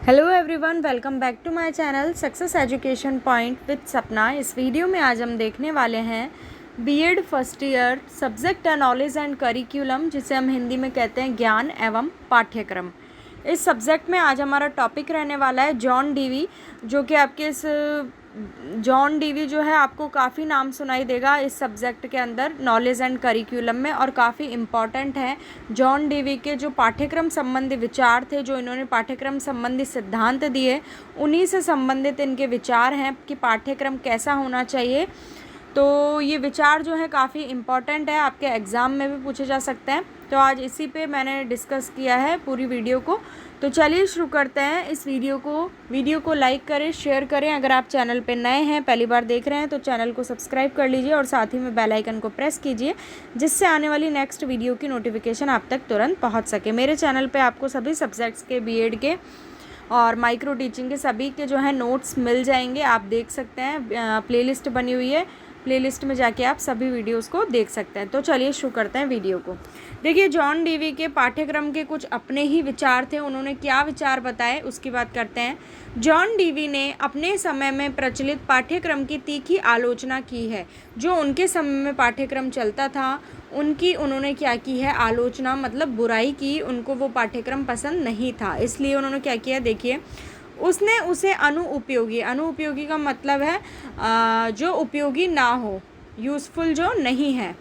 Hello everyone, welcome back to my channel success education point with Sapna. इस video में आज हम देखने वाले हैं BEd first year subject knowledge and curriculum, जिसे हम हिंदी में कहते हैं ज्ञान एवं पाठ्यक्रम। इस सब्जेक्ट में आज हमारा टॉपिक रहने वाला है जॉन डीवी, जो कि आपके इस जॉन डीवी जो है आपको काफ़ी नाम सुनाई देगा इस सब्जेक्ट के अंदर नॉलेज एंड करिकुलम में, और काफ़ी इम्पॉर्टेंट है। जॉन डीवी के जो पाठ्यक्रम संबंधी विचार थे, जो इन्होंने पाठ्यक्रम संबंधी सिद्धांत दिए, उन्हीं से संबंधित इनके विचार हैं कि पाठ्यक्रम कैसा होना चाहिए। तो ये विचार जो है काफ़ी इम्पॉर्टेंट है, आपके एग्ज़ाम में भी पूछे जा सकते हैं। तो आज इसी पे मैंने डिस्कस किया है पूरी वीडियो को। तो चलिए शुरू करते हैं इस वीडियो को लाइक करें, शेयर करें। अगर आप चैनल पे नए हैं, पहली बार देख रहे हैं, तो चैनल को सब्सक्राइब कर लीजिए और साथ ही में बेल आइकन को प्रेस कीजिए, जिससे आने वाली नेक्स्ट वीडियो की नोटिफिकेशन आप तक तुरंत पहुँच सके। मेरे चैनल पर आपको सभी सब्जेक्ट्स के बीएड के और माइक्रो टीचिंग के सभी के जो है नोट्स मिल जाएंगे, आप देख सकते हैं। प्लेलिस्ट बनी हुई है, प्लेलिस्ट में जाके आप सभी वीडियोस को देख सकते हैं। तो चलिए शुरू करते हैं वीडियो को। देखिए, जॉन डीवी के पाठ्यक्रम के कुछ अपने ही विचार थे। उन्होंने क्या विचार बताए उसकी बात करते हैं। जॉन डीवी ने अपने समय में प्रचलित पाठ्यक्रम की तीखी आलोचना की है। जो उनके समय में पाठ्यक्रम चलता था उनकी उन्होंने क्या की है, आलोचना, मतलब बुराई की। उनको वो पाठ्यक्रम पसंद नहीं था, इसलिए उन्होंने क्या किया, देखिए, उसने उसे अनुपयोगी का मतलब है जो उपयोगी ना हो, यूज़फुल जो नहीं है,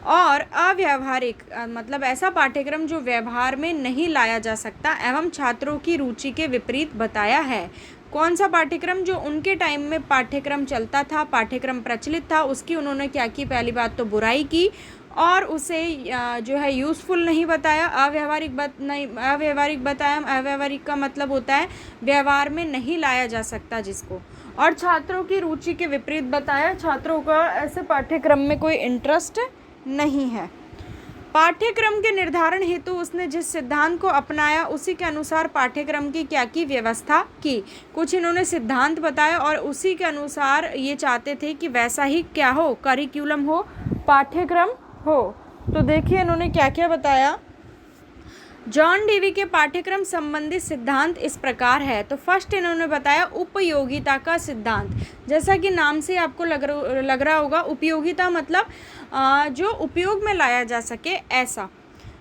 और अव्यावहारिक मतलब ऐसा पाठ्यक्रम जो व्यवहार में नहीं लाया जा सकता एवं छात्रों की रुचि के विपरीत बताया है। कौन सा पाठ्यक्रम? जो उनके टाइम में पाठ्यक्रम चलता था, पाठ्यक्रम प्रचलित था, उसकी उन्होंने क्या की, पहली बात तो बुराई की, और उसे जो है यूज़फुल नहीं बताया, अव्यावहारिक बताया। अव्यावहारिक का मतलब होता है व्यवहार में नहीं लाया जा सकता जिसको, और छात्रों की रुचि के विपरीत बताया। छात्रों का ऐसे पाठ्यक्रम में कोई इंटरेस्ट नहीं है। पाठ्यक्रम के निर्धारण हेतु उसने जिस सिद्धांत को अपनाया उसी के अनुसार पाठ्यक्रम की क्या की, व्यवस्था की। कुछ इन्होंने सिद्धांत बताया और उसी के अनुसार ये चाहते थे कि वैसा ही क्या हो, करिकुलम हो, पाठ्यक्रम हो। तो देखिए इन्होंने क्या क्या बताया। जॉन डीवी के पाठ्यक्रम संबंधी सिद्धांत इस प्रकार है। तो फर्स्ट इन्होंने बताया उपयोगिता का सिद्धांत। जैसा कि नाम से आपको लग रहा होगा, उपयोगिता मतलब जो उपयोग में लाया जा सके, ऐसा।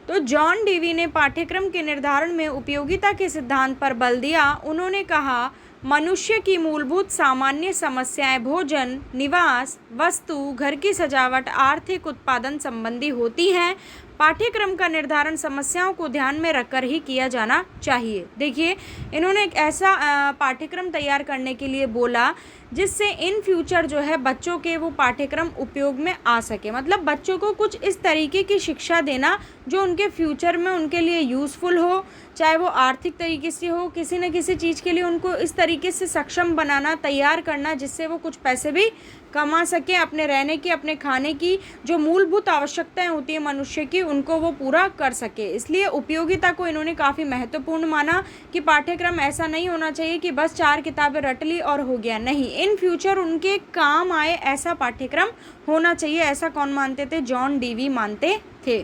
तो जॉन डीवी ने पाठ्यक्रम के निर्धारण में उपयोगिता के सिद्धांत पर बल दिया। उन्होंने कहा, मनुष्य की मूलभूत सामान्य समस्याएं भोजन, निवास, वस्तु, घर की सजावट, आर्थिक उत्पादन संबंधी होती हैं। पाठ्यक्रम का निर्धारण समस्याओं को ध्यान में रखकर ही किया जाना चाहिए। देखिए, इन्होंने एक ऐसा पाठ्यक्रम तैयार करने के लिए बोला जिससे इन फ्यूचर जो है बच्चों के वो पाठ्यक्रम उपयोग में आ सके। मतलब बच्चों को कुछ इस तरीके की शिक्षा देना जो उनके फ्यूचर में उनके लिए यूज़फुल हो, चाहे वो आर्थिक तरीके से हो, किसी न किसी चीज़ के लिए उनको इस तरीके से सक्षम बनाना, तैयार करना, जिससे वो कुछ पैसे भी कमा सके, अपने रहने की, अपने खाने की जो मूलभूत आवश्यकताएं होती है मनुष्य की, उनको वो पूरा कर सके। इसलिए उपयोगिता को इन्होंने काफ़ी महत्वपूर्ण माना कि पाठ्यक्रम ऐसा नहीं होना चाहिए कि बस 4 किताबें रट ली और हो गया। नहीं, इन फ्यूचर उनके काम आए ऐसा पाठ्यक्रम होना चाहिए। ऐसा कौन मानते थे? जॉन डीवी मानते थे।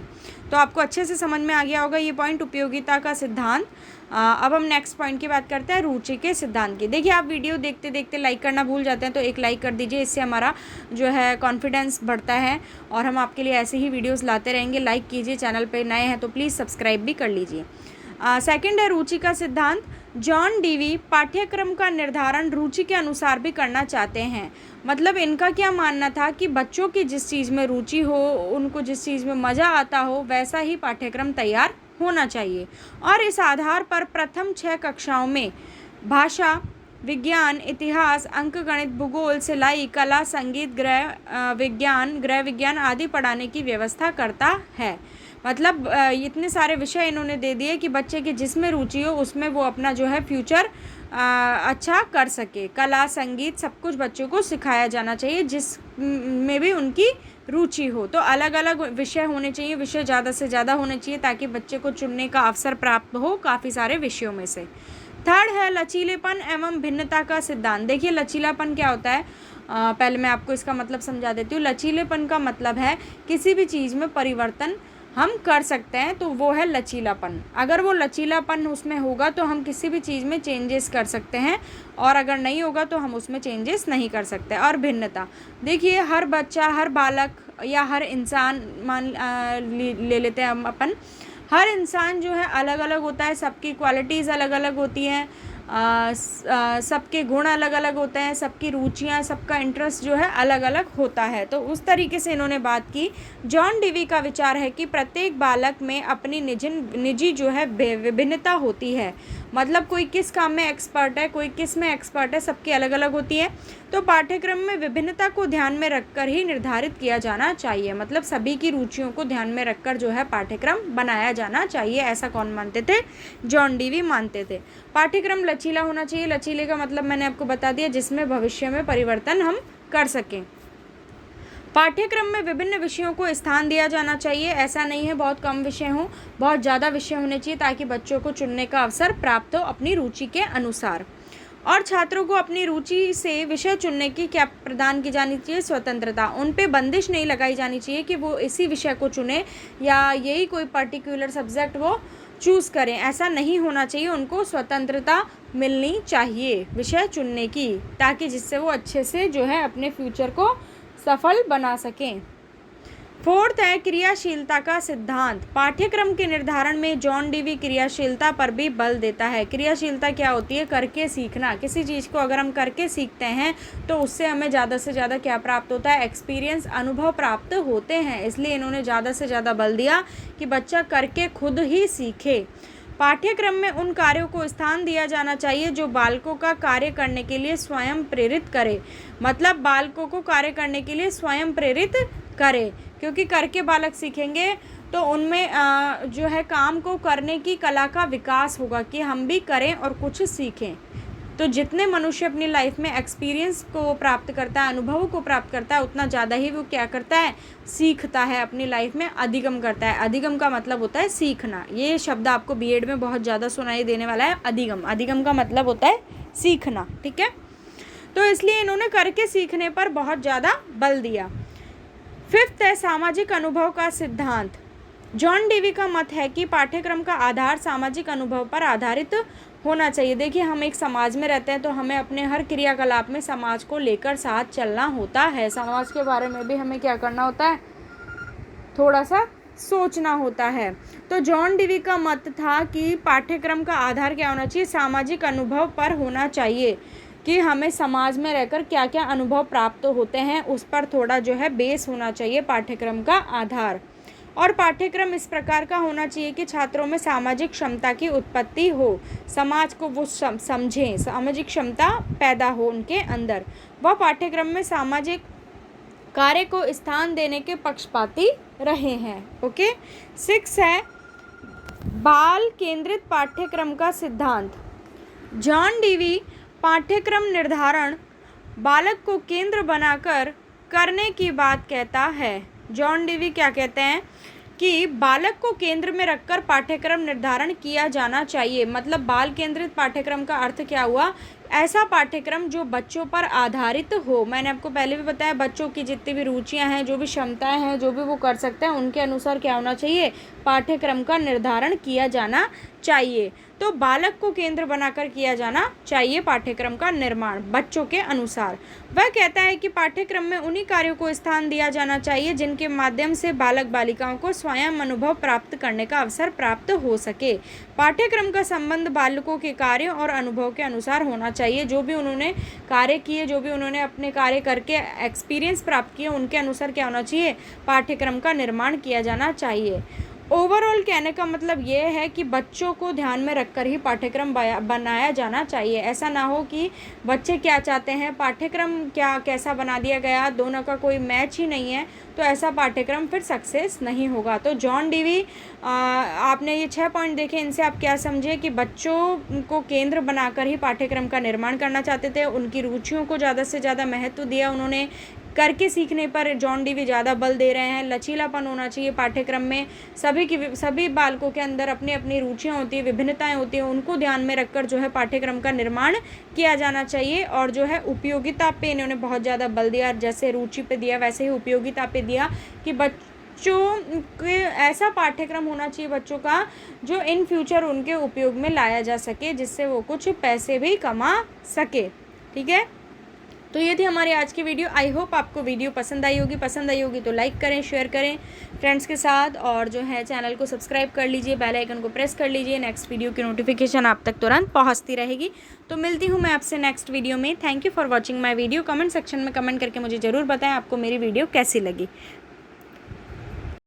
तो आपको अच्छे से समझ में आ गया होगा ये पॉइंट, उपयोगिता का सिद्धांत। अब हम नेक्स्ट पॉइंट की बात करते हैं, रुचि के सिद्धांत की। देखिए, आप वीडियो देखते देखते लाइक करना भूल जाते हैं, तो एक लाइक कर दीजिए, इससे हमारा जो है कॉन्फिडेंस बढ़ता है और हम आपके लिए ऐसे ही वीडियोस लाते रहेंगे। लाइक कीजिए, चैनल पे नए हैं तो प्लीज़ सब्सक्राइब भी कर लीजिए। सेकंड है रुचि का सिद्धांत। जॉन डीवी पाठ्यक्रम का निर्धारण रुचि के अनुसार भी करना चाहते हैं। मतलब इनका क्या मानना था कि बच्चों की जिस चीज़ में रुचि हो, उनको जिस चीज़ में मज़ा आता हो, वैसा ही पाठ्यक्रम तैयार होना चाहिए। और इस आधार पर प्रथम 6 कक्षाओं में भाषा, विज्ञान, इतिहास, अंकगणित, भूगोल, सिलाई, कला, संगीत, गृह विज्ञान आदि पढ़ाने की व्यवस्था करता है। मतलब इतने सारे विषय इन्होंने दे दिए कि बच्चे की जिसमें रुचि हो उसमें वो अपना जो है फ्यूचर अच्छा कर सके। कला, संगीत, सब कुछ बच्चों को सिखाया जाना चाहिए जिसमें भी उनकी रुचि हो। तो अलग अलग विषय होने चाहिए, विषय ज़्यादा से ज़्यादा होने चाहिए ताकि बच्चे को चुनने का अवसर प्राप्त हो काफ़ी सारे विषयों में से। थर्ड है लचीलेपन एवं भिन्नता का सिद्धांत। देखिए, लचीलापन क्या होता है, पहले मैं आपको इसका मतलब समझा देती हूँ। लचीलेपन का मतलब है किसी भी चीज़ में परिवर्तन हम कर सकते हैं, तो वो है लचीलापन। अगर वो लचीलापन उसमें होगा तो हम किसी भी चीज़ में चेंजेस कर सकते हैं, और अगर नहीं होगा तो हम उसमें चेंजेस नहीं कर सकते। और भिन्नता, देखिए हर बच्चा, हर बालक या हर इंसान, ले लेते हैं हम अपन, हर इंसान जो है अलग अलग होता है, सबकी क्वालिटीज़ अलग अलग होती हैं, सबके गुण अलग अलग होते हैं, सबकी रुचियाँ, सबका इंटरेस्ट जो है अलग अलग होता है। तो उस तरीके से इन्होंने बात की। जॉन डीवी का विचार है कि प्रत्येक बालक में अपनी निजी जो है विभिन्नता होती है। मतलब कोई किस काम में एक्सपर्ट है, कोई किस में एक्सपर्ट है, सबकी अलग अलग होती है। तो पाठ्यक्रम में विभिन्नता को ध्यान में रखकर ही निर्धारित किया जाना चाहिए। मतलब सभी की रुचियों को ध्यान में रखकर जो है पाठ्यक्रम बनाया जाना चाहिए। ऐसा कौन मानते थे? जॉन डीवी मानते थे। पाठ्यक्रम लचीला होना चाहिए। लचीले का मतलब मैंने आपको बता दिया, जिसमें भविष्य में परिवर्तन हम कर सकें। पाठ्यक्रम में विभिन्न विषयों को स्थान दिया जाना चाहिए। ऐसा नहीं है बहुत कम विषय हों, बहुत ज़्यादा विषय होने चाहिए, ताकि बच्चों को चुनने का अवसर प्राप्त हो अपनी रुचि के अनुसार। और छात्रों को अपनी रुचि से विषय चुनने की क्या प्रदान की जानी चाहिए? स्वतंत्रता। उन पे बंदिश नहीं लगाई जानी चाहिए कि वो इसी विषय को चुने या यही कोई पर्टिकुलर सब्जेक्ट वो चूज़ करें। ऐसा नहीं होना चाहिए। उनको स्वतंत्रता मिलनी चाहिए विषय चुनने की, ताकि जिससे वो अच्छे से जो है अपने फ्यूचर को सफल बना सकें। फोर्थ है क्रियाशीलता का सिद्धांत। पाठ्यक्रम के निर्धारण में जॉन डीवी क्रियाशीलता पर भी बल देता है। क्रियाशीलता क्या होती है? करके सीखना। किसी चीज़ को अगर हम करके सीखते हैं तो उससे हमें ज़्यादा से ज़्यादा क्या प्राप्त होता है? एक्सपीरियंस, अनुभव प्राप्त होते हैं। इसलिए इन्होंने ज़्यादा से ज़्यादा बल दिया कि बच्चा करके खुद ही सीखे। पाठ्यक्रम में उन कार्यों को स्थान दिया जाना चाहिए जो बालकों का कार्य करने के लिए स्वयं प्रेरित करे। मतलब बालकों को कार्य करने के लिए स्वयं प्रेरित करे, क्योंकि करके बालक सीखेंगे तो उनमें जो है काम को करने की कला का विकास होगा कि हम भी करें और कुछ सीखें। तो जितने मनुष्य अपनी लाइफ में एक्सपीरियंस को प्राप्त करता है, अनुभव को प्राप्त करता है, उतना ज़्यादा ही वो क्या करता है? सीखता है, अपनी लाइफ में अधिगम करता है। अधिगम का मतलब होता है सीखना। ये शब्द आपको बीएड में बहुत ज़्यादा सुनाई देने वाला है। अधिगम, अधिगम का मतलब होता है सीखना। ठीक है, तो इसलिए इन्होंने करके सीखने पर बहुत ज़्यादा बल दिया। फिफ्थ है सामाजिक अनुभव का सिद्धांत। जॉन डीवी का मत है कि पाठ्यक्रम का आधार सामाजिक अनुभव पर आधारित होना चाहिए। देखिए हम एक समाज में रहते हैं, तो हमें अपने हर क्रियाकलाप में समाज को लेकर साथ चलना होता है। समाज के बारे में भी हमें क्या करना होता है? थोड़ा सा सोचना होता है। तो जॉन डीवी का मत था कि पाठ्यक्रम का आधार क्या होना चाहिए? सामाजिक अनुभव पर होना चाहिए, कि हमें समाज में रहकर क्या क्या अनुभव प्राप्त होते हैं, उस पर थोड़ा जो है बेस होना चाहिए पाठ्यक्रम का आधार। और पाठ्यक्रम इस प्रकार का होना चाहिए कि छात्रों में सामाजिक क्षमता की उत्पत्ति हो, समाज को वो समझें, सामाजिक क्षमता पैदा हो उनके अंदर। वह पाठ्यक्रम में सामाजिक कार्य को स्थान देने के पक्षपाती रहे हैं। ओके। 6 है बाल केंद्रित पाठ्यक्रम का सिद्धांत। जॉन डीवी पाठ्यक्रम निर्धारण बालक को केंद्र बनाकर करने की बात कहता है। जॉन डीवी क्या कहते हैं कि बालक को केंद्र में रखकर पाठ्यक्रम निर्धारण किया जाना चाहिए। मतलब बाल केंद्रित पाठ्यक्रम का अर्थ क्या हुआ? ऐसा पाठ्यक्रम जो बच्चों पर आधारित हो। मैंने आपको पहले भी बताया, बच्चों की जितनी भी रुचियां हैं, जो भी क्षमताएं हैं, जो भी वो कर सकते हैं, उनके अनुसार क्या होना चाहिए? पाठ्यक्रम का निर्धारण किया जाना चाहिए। तो बालक को केंद्र बनाकर किया जाना चाहिए पाठ्यक्रम का निर्माण बच्चों के अनुसार। वह कहता है कि पाठ्यक्रम में उन्हीं कार्यों को स्थान दिया जाना चाहिए जिनके माध्यम से बालक बालिकाओं को स्वयं अनुभव प्राप्त करने का अवसर प्राप्त हो सके। पाठ्यक्रम का संबंध बालकों के कार्यों और अनुभव के अनुसार होना चाहिए। जो भी उन्होंने कार्य किए, जो भी उन्होंने अपने कार्य करके एक्सपीरियंस प्राप्त किए, उनके अनुसार क्या होना चाहिए? पाठ्यक्रम का निर्माण किया जाना चाहिए। ओवरऑल कहने का मतलब ये है कि बच्चों को ध्यान में रखकर ही पाठ्यक्रम बनाया जाना चाहिए। ऐसा ना हो कि बच्चे क्या चाहते हैं, पाठ्यक्रम क्या कैसा बना दिया गया, दोनों का कोई मैच ही नहीं है, तो ऐसा पाठ्यक्रम फिर सक्सेस नहीं होगा। तो जॉन डीवी, आपने ये 6 पॉइंट देखे, इनसे आप क्या समझे कि बच्चों को केंद्र बनाकर ही पाठ्यक्रम का निर्माण करना चाहते थे। उनकी रुचियों को ज़्यादा से ज़्यादा महत्व दिया उन्होंने। करके सीखने पर जॉन डीवी ज़्यादा बल दे रहे हैं। लचीलापन होना चाहिए पाठ्यक्रम में। सभी बालकों के अंदर अपनी अपनी रुचियाँ होती हैं, विभिन्नताएं होती हैं, उनको ध्यान में रखकर जो है पाठ्यक्रम का निर्माण किया जाना चाहिए। और जो है उपयोगिता पे इन्होंने बहुत ज़्यादा बल दिया। जैसे रुचि पे दिया, वैसे ही उपयोगिता पे दिया कि बच्चों के ऐसा पाठ्यक्रम होना चाहिए बच्चों का जो इन फ्यूचर उनके उपयोग में लाया जा सके, जिससे वो कुछ पैसे भी कमा सके। ठीक है, तो ये थी हमारी आज की वीडियो। आई होप आपको वीडियो पसंद आई होगी तो लाइक करें, शेयर करें फ्रेंड्स के साथ, और जो है चैनल को सब्सक्राइब कर लीजिए, बेल आइकन को प्रेस कर लीजिए। नेक्स्ट वीडियो की नोटिफिकेशन आप तक तुरंत पहुंचती रहेगी। तो मिलती हूँ मैं आपसे नेक्स्ट वीडियो में। Thank you for watching my video. Comment section में कमेंट करके मुझे ज़रूर बताएं आपको मेरी वीडियो कैसी लगी।